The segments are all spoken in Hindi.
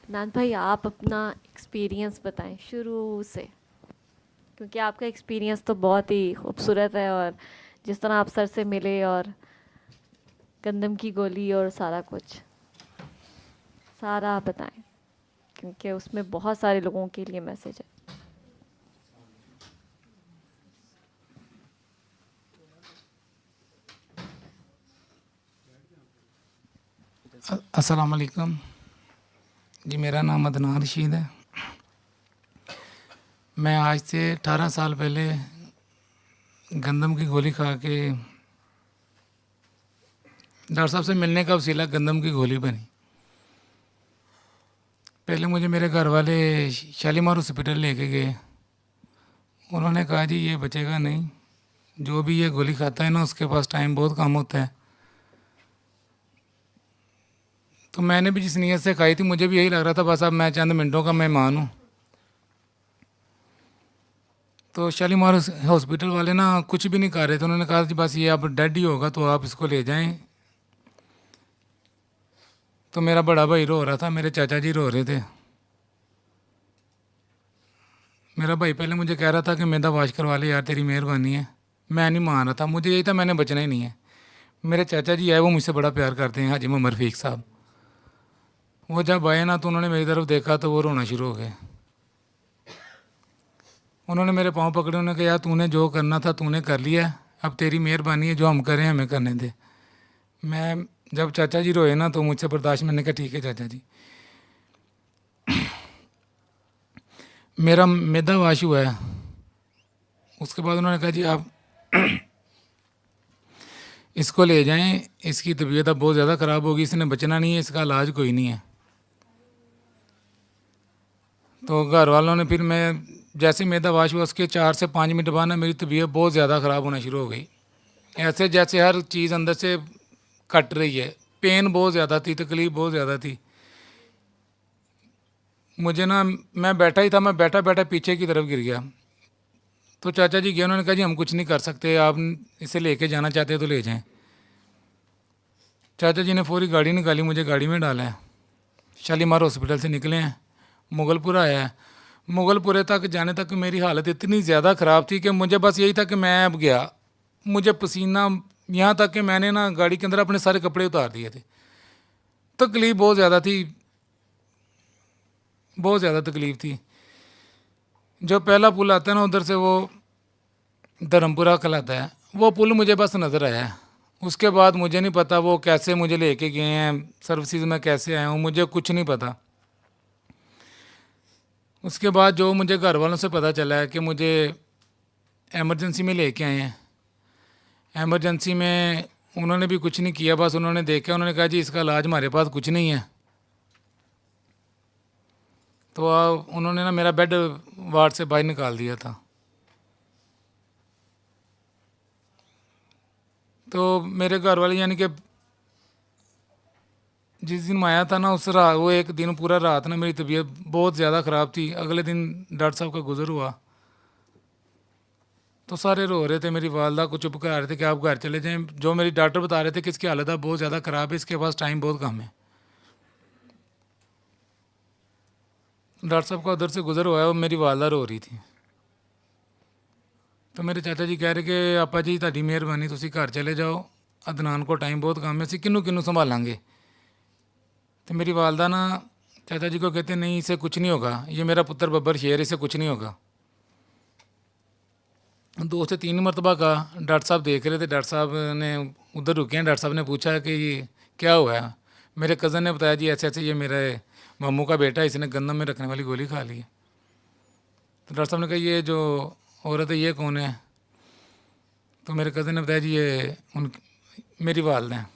नान भाई, आप अपना एक्सपीरियंस बताएं शुरू से, क्योंकि आपका एक्सपीरियंस तो बहुत ही खूबसूरत है। और जिस तरह आप सर से मिले और गंदम की गोली और सारा कुछ, सारा आप बताएं, क्योंकि उसमें बहुत सारे लोगों के लिए मैसेज है। अस्सलाम वालेकुम जी। मेरा नाम अदनान रशीद है। मैं आज से 18 साल पहले गंदम की गोली खा के डॉक्टर साहब से मिलने का वसीला गंदम की गोली बनी। पहले मुझे मेरे घर वाले शालीमार हॉस्पिटल लेके गए। उन्होंने कहा जी ये बचेगा नहीं, जो भी ये गोली खाता है ना उसके पास टाइम बहुत कम होता है। तो मैंने भी जिस नीयत से खाई थी मुझे भी यही लग रहा था बस अब मैं चंद मिनटों का मेहमान हूँ। तो शालीमार हॉस्पिटल वाले ना कुछ भी नहीं कर रहे थे। उन्होंने कहा जी बस ये अब डेड ही होगा तो आप इसको ले जाएं। तो मेरा बड़ा भाई रो रहा था, मेरे चाचा जी रो रहे थे। मेरा भाई पहले मुझे कह रहा था कि मैदा वाश करवा ले यार, तेरी मेहरबानी है। मैं नहीं मान रहा था, मुझे यही था मैंने बचना ही नहीं है। मेरे चाचा जी आए, वो मुझसे बड़ा प्यार करते हैं, हाजी मोहम्मद रफ़ीक साहब। वो जब आए ना तो उन्होंने मेरी तरफ देखा तो वो रोना शुरू हो गए। उन्होंने मेरे पाँव पकड़े, उन्होंने कहा यार तूने जो करना था तूने कर लिया, अब तेरी मेहरबानी है, जो हम करें हमें करने दे। मैं जब चाचा जी रोए ना तो मुझसे बर्दाश्त, मैंने कहा ठीक है चाचा जी। मेरा मैदा वाश हुआ है। उसके बाद उन्होंने कहा जी आप इसको ले जाएं, इसकी तबीयत अब बहुत ज़्यादा ख़राब होगी, इसने बचना नहीं है, इसका इलाज कोई नहीं है। तो घर वालों ने फिर मैं जैसे मैदा वाश हुआ उसके 4 से 5 मिनट बाद ना मेरी तबीयत बहुत ज़्यादा ख़राब होना शुरू हो गई। ऐसे जैसे हर चीज़ अंदर से कट रही है। पेन बहुत ज़्यादा थी, तकलीफ़ बहुत ज़्यादा थी। मुझे ना, मैं बैठा ही था, मैं बैठा बैठा पीछे की तरफ गिर गया। तो चाचा जी गए, उन्होंने कहा जी हम कुछ नहीं कर सकते, आप इसे लेके जाना चाहते हो तो ले जाएं। चाचा जी ने फौरी गाड़ी निकाली, मुझे गाड़ी में डाला है। शालीमार हॉस्पिटल से निकले हैं, मुगलपुरा आया है। मुगलपुरे तक जाने तक मेरी हालत इतनी ज़्यादा ख़राब थी कि मुझे बस यही था कि मैं अब गया। मुझे पसीना, यहाँ तक कि मैंने ना गाड़ी के अंदर अपने सारे कपड़े उतार दिए थे। तकलीफ़ बहुत ज़्यादा थी, बहुत ज़्यादा तकलीफ़ थी। जो पहला पुल आता है ना उधर से, वो धर्मपुरा कहलाता है, वो पुल मुझे बस नज़र आया है। उसके बाद मुझे नहीं पता वो कैसे मुझे लेके गए हैं, सर्विसेज में कैसे आया हूँ, मुझे कुछ नहीं पता। उसके बाद जो मुझे घर वालों से पता चला है कि मुझे एमरजेंसी में लेके आए हैं। एमरजेंसी में उन्होंने भी कुछ नहीं किया, बस उन्होंने देखा, उन्होंने कहा जी इसका इलाज हमारे पास कुछ नहीं है। तो उन्होंने ना मेरा बेड वार्ड से बाहर निकाल दिया था। तो मेरे घर वाले यानी कि जिस दिन मैं आया था ना उस रात, वो एक दिन पूरा रात ना मेरी तबीयत बहुत ज़्यादा ख़राब थी। अगले दिन डॉक्टर साहब का गुज़र हुआ तो सारे रो रहे थे, मेरी वालदा को चुप करा रहे थे कि आप घर चले जाएं। जो मेरी डॉक्टर बता रहे थे कि इसकी हालत अब बहुत ज़्यादा ख़राब है, इसके पास टाइम बहुत कम है। डॉक्टर साहब का उधर से गुज़र हुआ है, वो मेरी वालदा रो रही थी। तो मेरे चाचा जी कह रहे कि आपा जी ਤੁਹਾਡੀ ਮਿਹਰਬਾਨੀ, ਤੁਸੀਂ घर चले जाओ, अदनान को टाइम बहुत कम है, ਅਸੀਂ किन्नू किन्नू संभालेंगे। तो मेरी वालदा ना चाचा जी को कहते नहीं इसे कुछ नहीं होगा, ये मेरा पुत्र बब्बर शेर, इसे कुछ नहीं होगा। 2 से 3 मरतबा का डॉक्टर साहब देख रहे थे। डॉक्टर साहब ने उधर रुके हैं, डॉक्टर साहब ने पूछा कि ये क्या हुआ है। मेरे कज़न ने बताया जी ऐसे ऐसे ये मेरे मामू का बेटा है, इसने गंदम में रखने वाली गोली खा ली है। तो डॉक्टर साहब ने कहा ये जो औरत है ये कौन है। तो मेरे कज़न ने बताया जी ये उन मेरी वालदा हैं।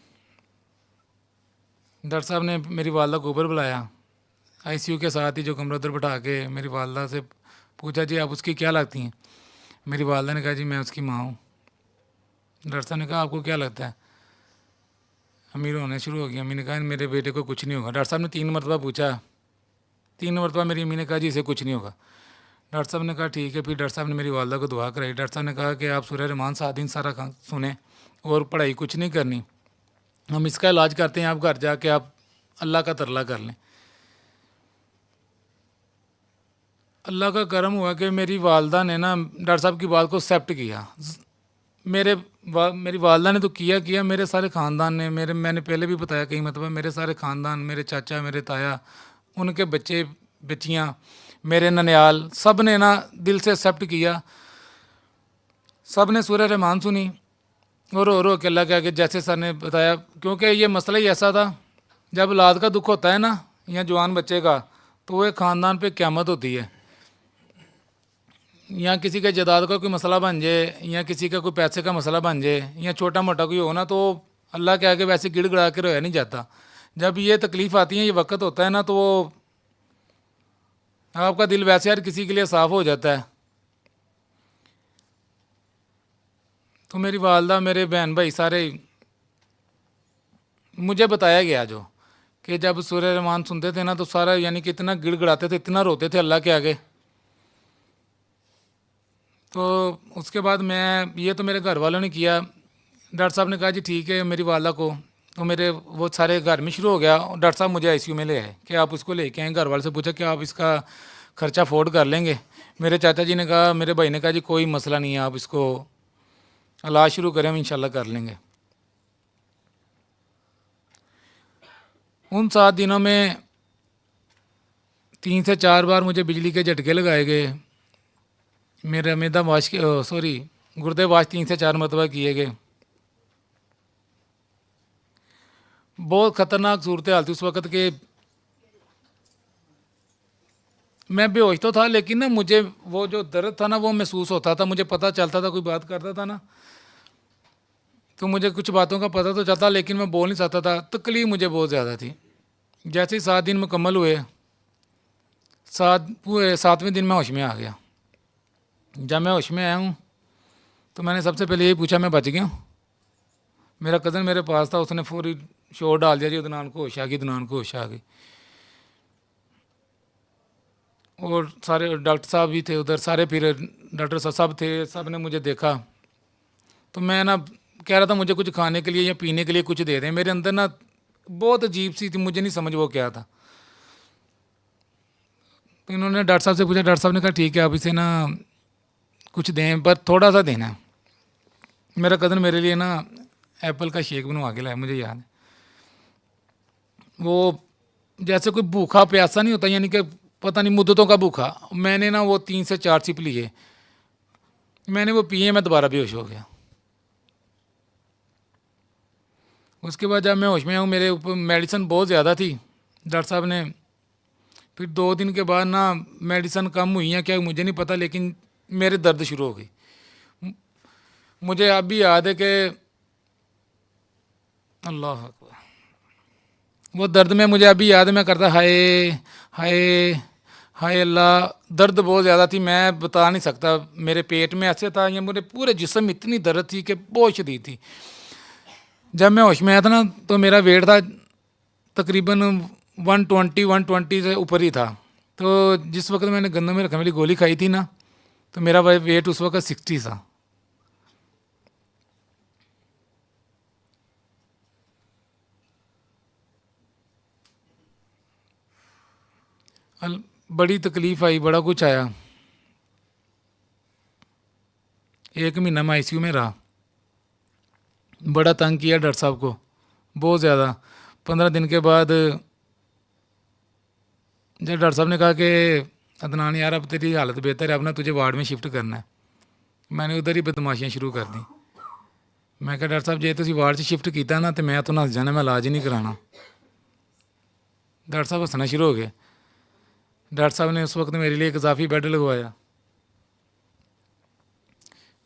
डॉक्टर साहब ने मेरी वालदा को ऊपर बुलाया, आईसीयू के साथ ही जो कमरा उधर बैठा के मेरी वालदा से पूछा जी आप उसकी क्या लगती हैं। मेरी वालदा ने कहा जी मैं उसकी माँ हूँ। डॉक्टर साहब ने कहा आपको क्या लगता है। अमीर होने शुरू हो गई। अम्मी ने कहा मेरे बेटे को कुछ नहीं होगा। डॉक्टर साहब ने 3 मरतबा पूछा, 3 मरतबा मेरी अम्मी ने कहा जी इसे कुछ नहीं होगा। डॉक्टर साहब ने कहा ठीक है। फिर डॉक्टर साहब ने मेरी वालदा को दुआ कराई। डॉक्टर साहब ने कहा कि आप सूरह रहमान 7 दिन सारा सुने और पढ़ाई कुछ नहीं करनी, हम इसका इलाज करते हैं, आप घर जाके आप अल्लाह का तरला कर लें। अल्लाह का करम हुआ कि मेरी वालदा ने ना डॉक्टर साहब की बात को एक्सेप्ट किया। मेरी वालदा ने तो किया मेरे सारे ख़ानदान ने, मैंने पहले भी बताया कई मतलब मेरे सारे ख़ानदान, मेरे चाचा, मेरे ताया, उनके बच्चे बच्चियाँ, मेरे ननियाल, सब ने ना दिल से एक्सेप्ट किया। सब ने सूरह रहमान सुनी और रो के अल्लाह के आगे जैसे सर ने बताया, क्योंकि ये मसला ही ऐसा था, जब औलाद का दुख होता है ना या जवान बच्चे का, तो वो एक ख़ानदान पे क़यामत होती है। या किसी के जायदाद का कोई मसला बन जाए या किसी का कोई पैसे का मसला बन जाए या छोटा मोटा कोई हो ना, तो अल्लाह के आगे वैसे गिड़गड़ा के रोया नहीं जाता। जब ये तकलीफ़ आती है, ये वक्त होता है ना, तो वो आपका दिल वैसे हर किसी के लिए साफ़ हो जाता है। तो मेरी वालदा, मेरे बहन भाई सारे, मुझे बताया गया जो कि जब सूरह रहमान सुनते थे ना, तो सारा यानी कि इतना गिड़गड़ाते थे, इतना रोते थे अल्लाह के आगे। तो उसके बाद ये तो मेरे घर वालों ने किया। डॉक्टर साहब ने कहा जी ठीक है मेरी वालदा को, तो मेरे वो सारे घर में शुरू हो गया। डॉक्टर साहब मुझे आईसीयू में ले आए कि आप उसको लेके आए। घर वाले से पूछा कि आप इसका ख़र्चा अफोर्ड कर लेंगे। मेरे चाचा जी ने कहा, मेरे भाई ने कहा जी कोई मसला नहीं है, आप इसको इलाज शुरू करें, हम इंशाल्लाह कर लेंगे। उन 7 दिनों में 3 से 4 बार मुझे बिजली के झटके लगाए गए। मेरे मैदा वाश के गुर्दे वाश 3 से 4 मरतबा किए गए। बहुत ख़तरनाक सूरत हाल थी उस वक़्त के। मैं बेहोश तो था, लेकिन ना मुझे वो जो दर्द था ना वो महसूस होता था, मुझे पता चलता था, कोई बात करता था ना तो मुझे कुछ बातों का पता तो चलता, लेकिन मैं बोल नहीं सकता था। तकलीफ मुझे बहुत ज़्यादा थी। जैसे ही 7 दिन मुकम्मल हुए, 7वें दिन मैं होश में आ गया। जब मैं होश में आया हूँ तो मैंने सबसे पहले यही पूछा, मैं बच गया हूँ? मेरा कज़न मेरे पास था, उसने पूरी शोर डाल दिया जी उदनान को होश आ गई, उदनान को होश आ गई। और सारे डॉक्टर साहब भी थे उधर, सारे फिर डॉक्टर साहब सब थे, सब ने मुझे देखा। तो मैं ना कह रहा था मुझे कुछ खाने के लिए या पीने के लिए कुछ दे दें। मेरे अंदर ना बहुत अजीब सी थी, मुझे नहीं समझ वो क्या था। तो इन्होंने डॉक्टर साहब से पूछा, डॉक्टर साहब ने कहा ठीक है आप इसे ना कुछ दें, पर थोड़ा सा देना। मेरा कज़न मेरे लिए ना एप्पल का शेक बनवा के लाया, मुझे याद है। वो जैसे कोई भूखा प्यासा नहीं होता, यानी कि पता नहीं मुद्दतों का भूखा। मैंने ना वो 3 से 4 सिप लिए, मैंने वो पिए, मैं दोबारा बेहोश हो गया। उसके बाद जब मैं होश में आऊँ, मेरे ऊपर मेडिसिन बहुत ज़्यादा थी। डॉक्टर साहब ने फिर 2 दिन के बाद ना मेडिसिन कम हुई या क्या मुझे नहीं पता, लेकिन मेरे दर्द शुरू हो गई। मुझे अब भी याद है कि अल्लाह अकबर, वो दर्द में मुझे अभी याद है, मैं करता हाय हाय हाय अल्लाह। दर्द बहुत ज़्यादा थी, मैं बता नहीं सकता। मेरे पेट में ऐसे था, या मेरे पूरे जिस्म में इतनी दर्द थी कि बहुत शदीद थी। जब मैं होश में आया था ना, तो मेरा वेट था तकरीबन 120 से ऊपर ही था। तो जिस वक्त मैंने गंदम में रखने वाली गोली खाई थी ना, तो मेरा वेट उस वक्त 60 था। बड़ी तकलीफ़ आई, बड़ा कुछ आया। 1 महीना मैं आईसीयू में रहा। बड़ा तंग किया डॉक्टर साहब को, बहुत ज़्यादा। 15 दिन के बाद जब डॉक्टर साहब ने कहा कि अदनान यार अब तेरी हालत बेहतर है, अब ना तुझे वार्ड में शिफ्ट करना है, मैंने उधर ही बदमाशियाँ शुरू कर दी। मैं कहा डॉक्टर साहब जे तुम वार्ड से शिफ्ट किया ना तो मैं तो नस जाना, मैं इलाज ही नहीं कराना। डॉक्टर साहब हंसना शुरू हो गए। डॉक्टर साहब ने उस वक्त मेरे लिए एक इजाफी बेड लगवाया।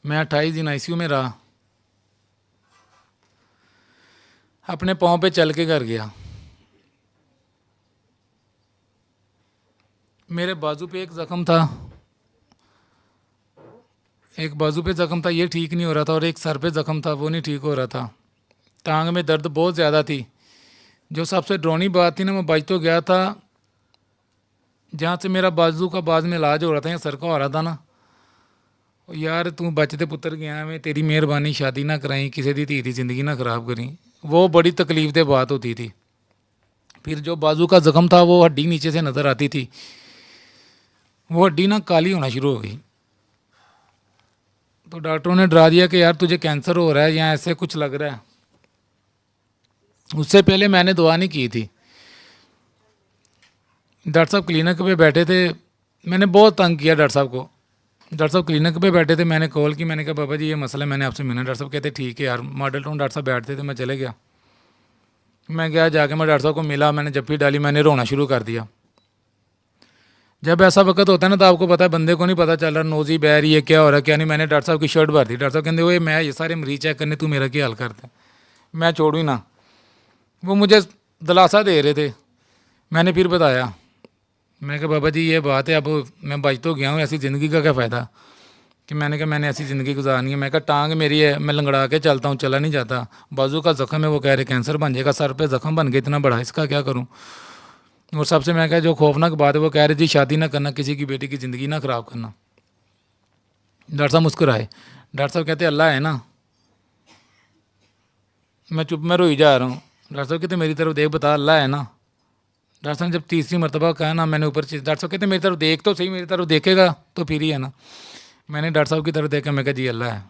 मैं 28 दिन आईसीयू में रहा। अपने पाँव पे चल के घर गया। मेरे बाजू पे एक ज़ख़म था, एक बाजू पे ज़ख़म था, ये ठीक नहीं हो रहा था, और एक सर पे ज़ख़म था, वो नहीं ठीक हो रहा था। टांग में दर्द बहुत ज़्यादा थी। जो सबसे डरावनी बात थी ना, मैं बच तो गया था। जहाँ से मेरा बाजू का बाद में इलाज हो रहा था या सर का हो रहा था ना, यार तू बचते पुत्र गया, मैं तेरी मेहरबानी, शादी ना कराई, किसी दी धी दी ज़िंदगी ना ख़राब करी। वो बड़ी तकलीफ दे बात होती थी। फिर जो बाजू का ज़ख़म था वो हड्डी नीचे से नज़र आती थी। वो हड्डी ना काली होना शुरू हो गई। तो डॉक्टरों ने डरा दिया कि यार तुझे कैंसर हो रहा है या ऐसे कुछ लग रहा है। उससे पहले मैंने दुआ नहीं की थी। डॉक्टर साहब क्लिनिक पे बैठे थे, मैंने बहुत तंग किया डॉक्टर साहब को। डॉक्टर साहब क्लिनिक पे बैठे थे, मैंने कॉल की, मैंने कहा बाबा जी ये मसला है, मैंने आपसे मिलना। डॉक्टर साहब कहते ठीक है यार। मॉडल टाउन डॉक्टर साहब बैठते थे, मैं चले गया। मैं गया, जाके मैं डॉक्टर साहब को मिला, मैंने जप्पी डाली, मैंने रोना शुरू कर दिया। जब ऐसा वक्त होता है ना तो आपको पता है बंदे को नहीं पता चल रहा नोज़ी बह रही है, क्या हो रहा है क्या नहीं। मैंने डॉक्टर साहब की शर्ट भर दी। डॉक्टर साहब कहते हुए मैं ये सारे मरीज चेक करने, तू मेरा क्या हाल करता है, मैं छोड़ू ही ना। वो मुझे दिलासा दे रहे थे। मैंने फिर बताया, मैं कहा बाबा जी ये बात है, अब मैं बच तो गया हूँ, ऐसी ज़िंदगी का क्या फ़ायदा। कि मैंने कहा मैंने ऐसी ज़िंदगी गुजारनी है। मैं कहा टांग मेरी है, मैं लंगड़ा के चलता हूँ, चला नहीं जाता। बाजू का ज़ख्म है, वो कह रहे कैंसर बन जाएगा। सर पे ज़ख्म बन गया इतना बड़ा, इसका क्या करूँ। और सबसे मैं कहा जो खौफनाक बात है, वो कह रहे जी शादी ना करना, किसी की बेटी की ज़िंदगी ना ख़राब करना। डॉक्टर साहब मुस्कुराए। डॉक्टर साहब कहते अल्लाह है ना। मैं चुप में रोई जा रहा हूँ। डॉक्टर साहब कहते मेरी तरफ देख, बता अल्लाह है ना। डॉक्टर साहब ने जब तीसरी मरतबा कहा ना, मैंने ऊपर चीज, डॉक्टर साहब कहते मेरी तरफ देख तो सही, मेरी तरफ देखेगा तो फिर ही है ना। मैंने डॉक्टर साहब की तरफ देखा, मैं कहा जी अल्लाह है।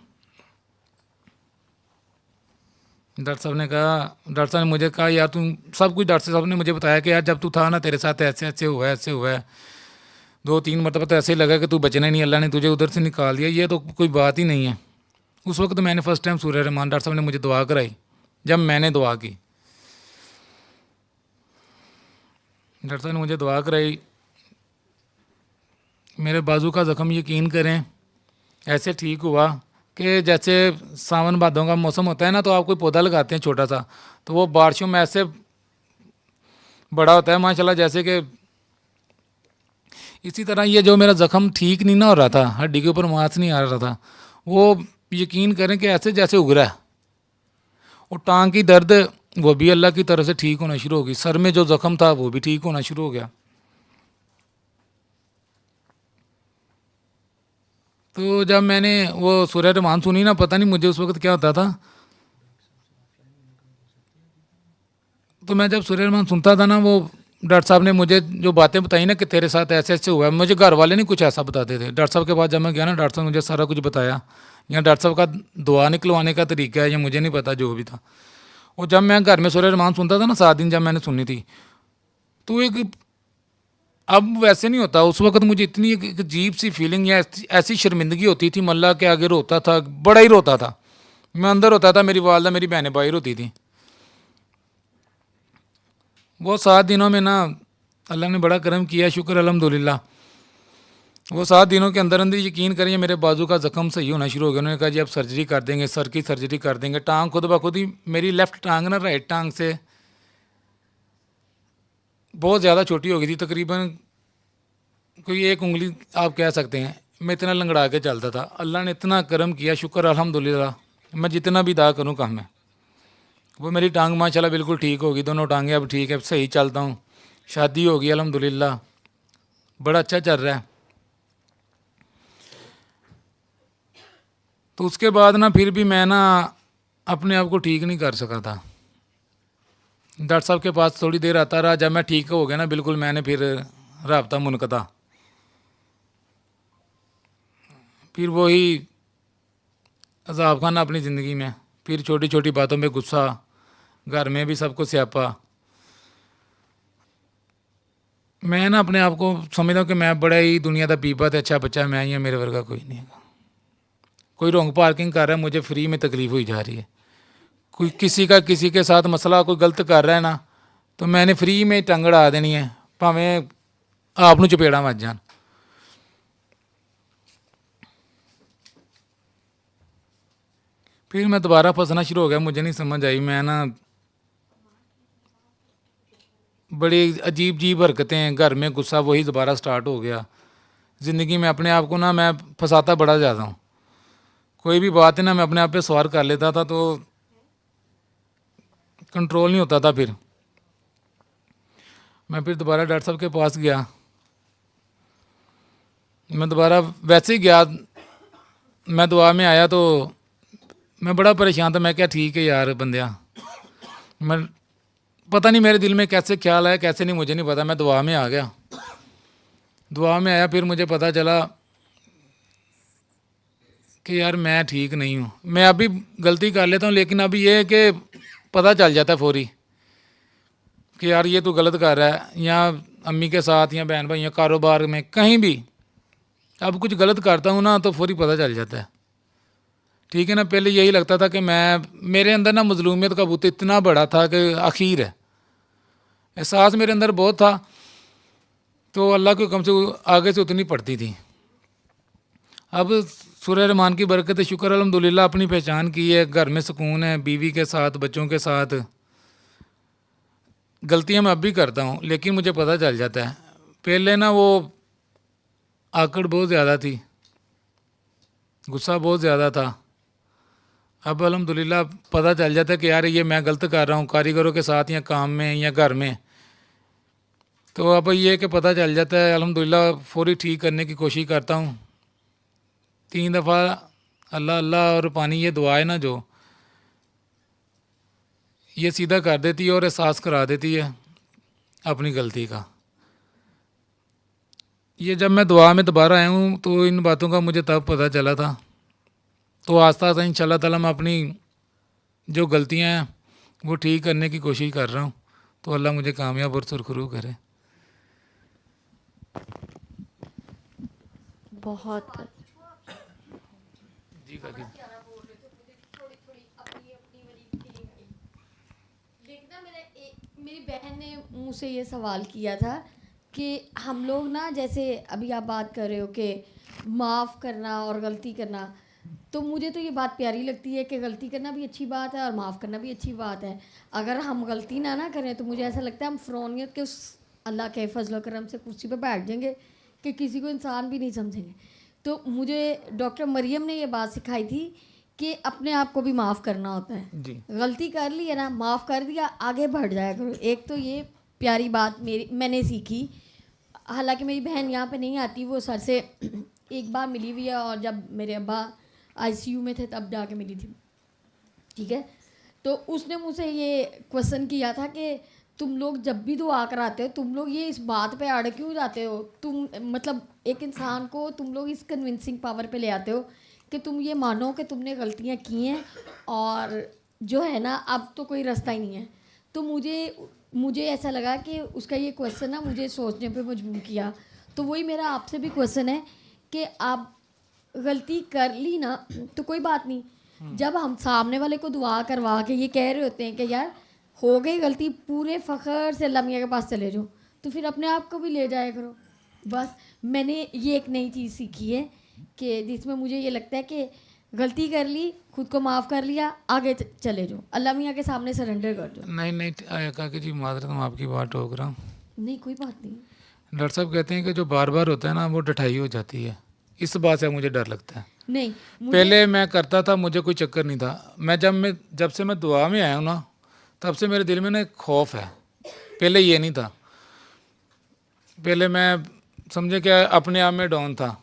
डॉक्टर साहब ने कहा, डॉक्टर साहब ने मुझे कहा यार तुम सब कुछ, डॉक्टर साहब ने मुझे बताया कि यार जब तू था ना तेरे साथ ऐसे ऐसे हुआ है, ऐसे हुआ है। 2-3 मरतबा तो ऐसे ही लगा कि तू बचना ही नहीं, अल्लाह ने तुझे उधर से निकाल दिया, ये तो कोई बात ही नहीं है। उस वक्त मैंने फर्स्ट टाइम सूर्य रहमान, डॉक्टर साहब ने मुझे दुआ कराई। जब मैंने दुआ की, डॉक्टर साहब ने मुझे दुआ कराई, मेरे बाजू का ज़ख्म यकीन करें ऐसे ठीक हुआ कि जैसे सावन भादों का मौसम होता है ना, तो आप कोई पौधा लगाते हैं छोटा सा, तो वो बारिशों में ऐसे बड़ा होता है माशाल्लाह, जैसे कि इसी तरह ये जो मेरा ज़ख्म ठीक नहीं ना हो रहा था, हड्डी के ऊपर मांस नहीं आ रहा था, वो यकीन करें कि ऐसे जैसे उग रहा है। और टांग की दर्द वो भी अल्लाह की तरफ से ठीक होना शुरू हो गई। सर में जो ज़ख्म था वो भी ठीक होना शुरू हो गया। तो जब मैंने वो सूर्य रहमान सुनी ना, पता नहीं मुझे उस वक्त क्या होता था। तो मैं जब सूर्य रहमान सुनता था ना, वो डॉक्टर साहब ने मुझे जो बातें बताई ना कि तेरे साथ ऐसे ऐसे हुआ है, मुझे घर वाले नहीं कुछ ऐसा बताते थे। डॉक्टर साहब के पास जब मैं गया ना, डॉक्टर साहब ने मुझे सारा कुछ बताया। या डॉक्टर साहब का दुआ निकलवाने का तरीका है, ये मुझे नहीं पता, जो भी था। और जब मैं घर में सूर्य रहमान सुनता था ना, 7 दिन जब मैंने सुनी थी, तो एक, अब वैसे नहीं होता, उस वक्त मुझे इतनी एक अजीब सी फीलिंग या ऐसी शर्मिंदगी होती थी, मल्ला के आगे रोता था, बड़ा ही रोता था। मैं अंदर होता था, मेरी वालदा मेरी बहनें बाहर होती थी। वो 7 दिनों में ना अल्लाह ने बड़ा करम किया, शुक्र अल्हम्दुलिल्लाह। वो 7 दिनों के अंदर अंदर यकीन करिए मेरे बाजू का ज़ख्म सही होना शुरू हो गया। उन्होंने कहा जी अब सर्जरी कर देंगे, सर की सर्जरी कर देंगे। टांग खुद ब खुद ही, मेरी लेफ़्ट टांग ना राइट टांग से बहुत ज़्यादा छोटी हो गई थी, तकरीबन कोई 1 उंगली आप कह सकते हैं। मैं इतना लंगड़ा के चलता था। अल्लाह ने इतना करम किया, शुक्र अल्हम्दुलिल्लाह। मैं जितना भी दा करूँ कम है। वो मेरी टांग माशाल्लाह बिल्कुल ठीक होगी, दोनों टांगें अब ठीक है, सही चलता हूँ। शादी हो गई अल्हम्दुलिल्लाह, बड़ा अच्छा चल रहा है। तो उसके बाद ना फिर भी मैं ना अपने आप को ठीक नहीं कर सका था। डॉक्टर साहब के पास थोड़ी देर आता रहा। जब मैं ठीक हो गया ना बिल्कुल, मैंने फिर राब्ता मुनक़ता। फिर वही अज़ाब खाना अपनी ज़िंदगी में, फिर छोटी छोटी बातों में गुस्सा, घर में भी सबको स्यापा। मैं ना अपने आप को समझता हूँ कि मैं बड़ा ही दुनिया का पीपा तो अच्छा बच्चा मैं ही है, मेरे वर्गा कोई नहीं है। कोई रॉन्ग पार्किंग कर रहा है, मुझे फ्री में तकलीफ़ हुई जा रही है। कोई किसी के साथ मसला कोई गलत कर रहा है ना, तो मैंने फ्री में टंग अड़ा देनी है, भावें आप नूं चपेड़ा वज जान। फिर मैं दोबारा फंसना शुरू हो गया, मुझे नहीं समझ आई। मैं ना बड़ी अजीब अजीब हरकतें, घर में गुस्सा वही दोबारा स्टार्ट हो गया। ज़िंदगी में अपने आप को ना मैं फंसाता बड़ा ज़्यादा हूँ। कोई भी बात है ना, मैं अपने आप पे सवार कर लेता था, तो कंट्रोल नहीं होता था। फिर मैं फिर दोबारा डॉक्टर साहब के पास गया। मैं दोबारा वैसे ही गया, मैं दुआ में आया तो मैं बड़ा परेशान था। मैं क्या ठीक है यार बंदिया, मैं पता नहीं मेरे दिल में कैसे ख्याल आया, कैसे नहीं मुझे नहीं पता। मैं दुआ में आ गया। दुआ में आया, फिर मुझे पता चला कि यार मैं ठीक नहीं हूँ। मैं अभी गलती कर लेता हूँ, लेकिन अभी ये है कि पता चल जाता है फौरी कि यार ये तू गलत कर रहा है, या अम्मी के साथ या बहन भाई या कारोबार में कहीं भी अब कुछ गलत करता हूँ ना तो फौरी पता चल जाता है। ठीक है ना। पहले यही लगता था कि मेरे अंदर ना मजलूमियत का भूत इतना बड़ा था कि आखिर है, एहसास मेरे अंदर बहुत था, तो अल्लाह के हुक्म से आगे से उतनी पड़ती थी। अब सूरह रहमान की बरकत, शुक्र अल्हम्दुलिल्लाह, अपनी पहचान की है, घर में सुकून है, बीवी के साथ, बच्चों के साथ। गलतियां मैं अब भी करता हूँ, लेकिन मुझे पता चल जाता है। पहले ना वो आकड़ बहुत ज़्यादा थी, गुस्सा बहुत ज़्यादा था। अब अल्हम्दुलिल्लाह पता चल जाता है कि यार ये मैं गलत कर रहा हूँ कारीगरों के साथ या काम में या घर में। तो अब ये कि पता चल जाता है, अल्हम्दुलिल्लाह फौरी ठीक करने की कोशिश करता हूँ। 3 दफ़ा अल्लाह अल्लाह और पानी, ये दुआ है ना जो ये सीधा कर देती है और एहसास करा देती है अपनी गलती का। ये जब मैं दुआ में दोबारा आया हूँ तो इन बातों का मुझे तब पता चला था। तो आस्ता आस्ता इंशाल्लाह ताला मैं अपनी जो गलतियाँ हैं वो ठीक करने की कोशिश कर रहा हूँ। तो अल्लाह मुझे कामयाब और सुरखरू करे। बहुत जी काकी। देखना, मेरी बहन ने मुझसे ये सवाल किया था कि हम लोग ना, जैसे अभी आप बात कर रहे हो कि माफ़ करना और गलती करना, तो मुझे तो ये बात प्यारी लगती है कि गलती करना भी अच्छी बात है और माफ़ करना भी अच्छी बात है। अगर हम गलती ना करें तो मुझे ऐसा लगता है हम फ़िरौनियत के उस अल्लाह के फजल करम से कुर्सी पे बैठ जाएंगे कि किसी को इंसान भी नहीं समझेंगे। तो मुझे डॉक्टर मरियम ने ये बात सिखाई थी कि अपने आप को भी माफ़ करना होता है। जी। गलती कर ली है ना, माफ़ कर दिया, आगे बढ़ जाया करो। एक तो ये प्यारी बात मैंने सीखी। हालांकि मेरी बहन यहाँ पे नहीं आती, वो सर से एक बार मिली हुई है, और जब मेरे अब्बा आईसीयू में थे तब जाके मिली थी। ठीक है। तो उसने मुझसे ये क्वेश्चन किया था कि तुम लोग जब भी दुआ कराते हो, तुम लोग ये इस बात पे अड़ क्यों जाते हो? तुम मतलब एक इंसान को तुम लोग इस कन्विंसिंग पावर पे ले आते हो कि तुम ये मानो कि तुमने गलतियाँ की हैं और जो है ना अब तो कोई रास्ता ही नहीं है। तो मुझे ऐसा लगा कि उसका ये क्वेश्चन ना मुझे सोचने पे मजबूर किया। तो वही मेरा आपसे भी क्वेश्चन है कि आप गलती कर ली ना तो कोई बात नहीं, जब हम सामने वाले को दुआ करवा के ये कह रहे होते हैं कि यार हो गई गलती, पूरे फ़ख्र से अल्लाह मियाँ के पास चले जाओ, तो फिर अपने आप को भी ले जाया करो। बस मैंने ये एक नई चीज़ सीखी है कि जिसमें मुझे ये लगता है कि गलती कर ली, खुद को माफ़ कर लिया, आगे चले जाओ, अल्लाह मियाँ के सामने सरेंडर कर दो। नहीं काकी जी, माजरत मैं आपकी बात टोक रहा हूँ। नहीं कोई बात नहीं। डॉक्टर साहब कहते हैं कि जो बार बार होता है ना वो डठाई हो जाती है। इस बात से मुझे डर लगता है। नहीं पहले मैं करता था, मुझे कोई चक्कर नहीं था। जब से मैं दुआ में आया हूँ ना, तब से मेरे दिल में ना एक खौफ है। पहले ये नहीं था। पहले मैं समझे क्या अपने आप में डाउन था।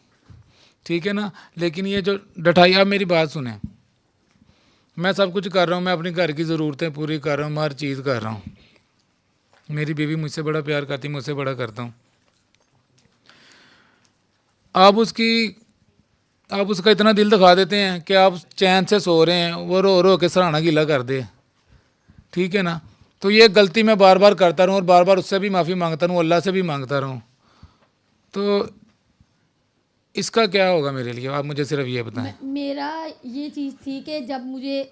ठीक है ना। लेकिन ये जो डठाई, आप मेरी बात सुने, मैं सब कुछ कर रहा हूँ, मैं अपनी घर की ज़रूरतें पूरी कर रहा हूँ, मैं हर चीज़ कर रहा हूँ। मेरी बीवी मुझसे बड़ा प्यार करती, मुझसे बड़ा करता हूँ। आप उसका इतना दिल दिखा देते हैं कि आप चैन से सो रहे हैं, वो रो रो के सराहना गीला कर दे। ठीक है ना। तो ये गलती मैं बार बार करता रहूँ और बार बार उससे भी माफ़ी मांगता रहूँ, अल्लाह से भी मांगता रहूँ, तो इसका क्या होगा मेरे लिए? आप मुझे सिर्फ ये बताएं। मेरा ये चीज़ थी कि जब